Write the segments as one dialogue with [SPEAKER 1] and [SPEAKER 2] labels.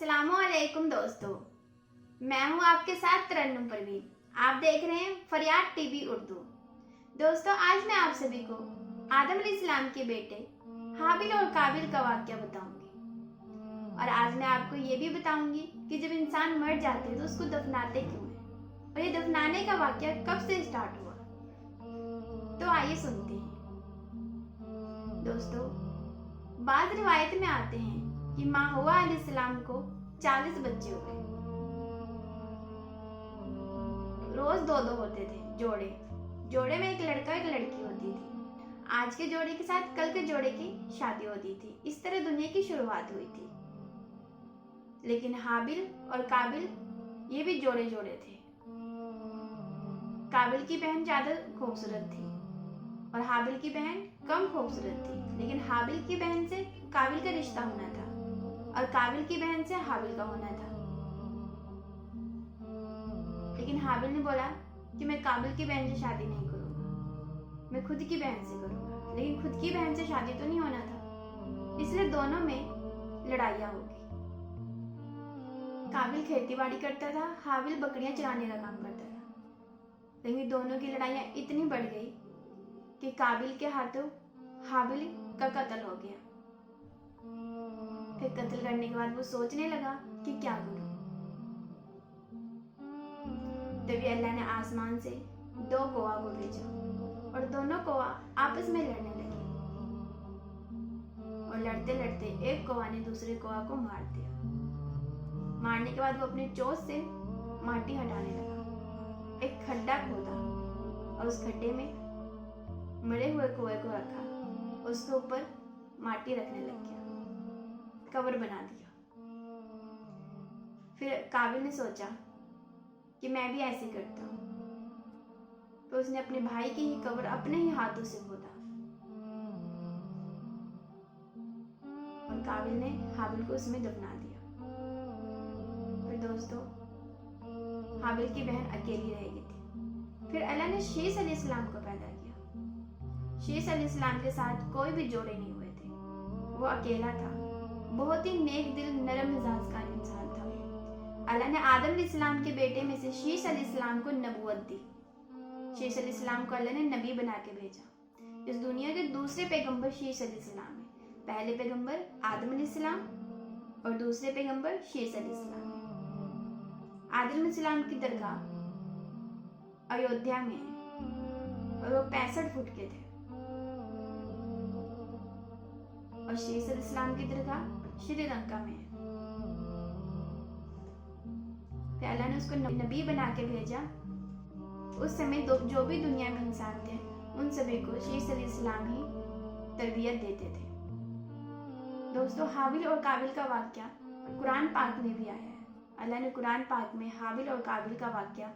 [SPEAKER 1] अस्सलाम वालेकुम दोस्तों, मैं हूं आपके साथ तरन्नुम परवीन। आप देख रहे हैं फरियाद टीवी उर्दू। दोस्तों, आज मैं आप सभी को आदम अलैहिस्सलाम के बेटे हाबिल और काबिल का वाक़या बताऊंगी। और आज मैं आपको ये भी बताऊंगी कि जब इंसान मर जाते हैं तो उसको दफनाते क्यों हैं और ये दफनाने का वाक़या कब से स्टार्ट हुआ। तो आइए सुनते हैं। दोस्तों, बाद रिवायत में आते हैं कि माँ हवा अलैहिस्सलाम को 40 बच्चे हुए। रोज दो होते थे जोड़े में एक लड़का एक लड़की होती थी। आज के जोड़े के साथ कल के जोड़े की शादी होती थी। इस तरह दुनिया की शुरुआत हुई थी। लेकिन हाबिल और काबिल ये भी जोड़े थे। काबिल की बहन ज्यादा खूबसूरत थी और हाबिल की बहन कम खूबसूरत थी। लेकिन हाबिल की बहन से काबिल का रिश्ता होना था और काबिल की बहन से हाबिल का होना था। लेकिन हाबिल ने बोला कि मैं काबिल की बहन से शादी नहीं करूंगा, मैं खुद की बहन से करूंगा। लेकिन खुद की बहन से शादी तो नहीं होना था, इसलिए दोनों में लड़ाइयाँ हो गई। काबिल खेती बाड़ी करता था, हाबिल बकरियां चराने का काम करता था। लेकिन दोनों की लड़ाइयाँ इतनी बढ़ गई कि काबिल के हाथों हाबिल का कत्ल हो गया। फिर कत्ल करने के बाद वो सोचने लगा कि क्या करूं। तभी अल्लाह ने आसमान से 2 कौवा को भेजा और दोनों कौवा आपस में लड़ने लगे। और लड़ते लड़ते एक कौवा ने दूसरे कौवा को मार दिया। मारने के बाद वो अपने चोंच से माटी हटाने लगा। एक खड्डा खोदा और उस खड्डे में मरे हुए कौवे को रखा। उसके ऊपर माटी रखने लग गया, कब्र बना दिया। फिर काबिल ने सोचा कि मैं भी ऐसे करता हूँ। तो उसने अपने भाई की ही कब्र अपने ही हाथों से खोदा और काबिल ने हाबिल को उसमें दफना दिया। फिर दोस्तों, हाबिल की बहन अकेली रह गई थी। फिर अल्लाह ने शीस अलैहिस्सलाम को पैदा किया। शीस अलैहिस्सलाम के साथ कोई भी जोड़े नहीं हुए थे, वो अकेला था। बहुत ही नेक दिल नरम मिजाज का इंसान था। अल्लाह ने आदम अलैहिस्सलाम के बेटे में से शीस अलैहिस्सलाम को नबूवत दी। शीस अलैहिस्सलाम को अल्लाह ने नबी बना के भेजा। इस दुनिया के दूसरे पैगंबर शीस अलैहिस्सलाम है। पहले पैगंबर आदम अलैहिस्सलाम और दूसरे पैगंबर शीस अलैहिस्सलाम है। आदम अलैहिस्सलाम की दरगाह अयोध्या में है और वो 65 फुट के थे। और शीस अलैहिस्सलाम की दरगाह श्रीलंका में है। फिर अल्लाह ने उसको नबी बना के भेजा। उस समय जो भी दुनिया में इंसान थे उन सभी को शीस अलैहिस्सलाम ही तरबियत देते थे। दोस्तों, हाबिल और काबिल का वाक़या कुरान पाक में भी आया है। अल्लाह ने कुरान पाक में हाबिल और काबिल का वाक़या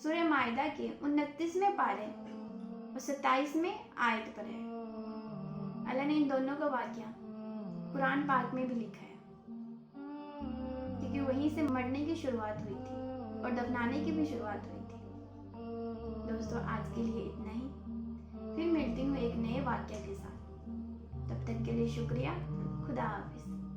[SPEAKER 1] सूरह माइदा के 29वें पारे और 27वें आयत पर है। अल्लाह ने इन दोनों का वाक़या कुरान पाक में भी लिखा है, क्योंकि वहीं से मरने की शुरुआत हुई थी और दफनाने की भी शुरुआत हुई थी। दोस्तों, आज के लिए इतना ही। फिर मिलती हूँ एक नए वाक़या के साथ। तब तक के लिए शुक्रिया। खुदा हाफिज।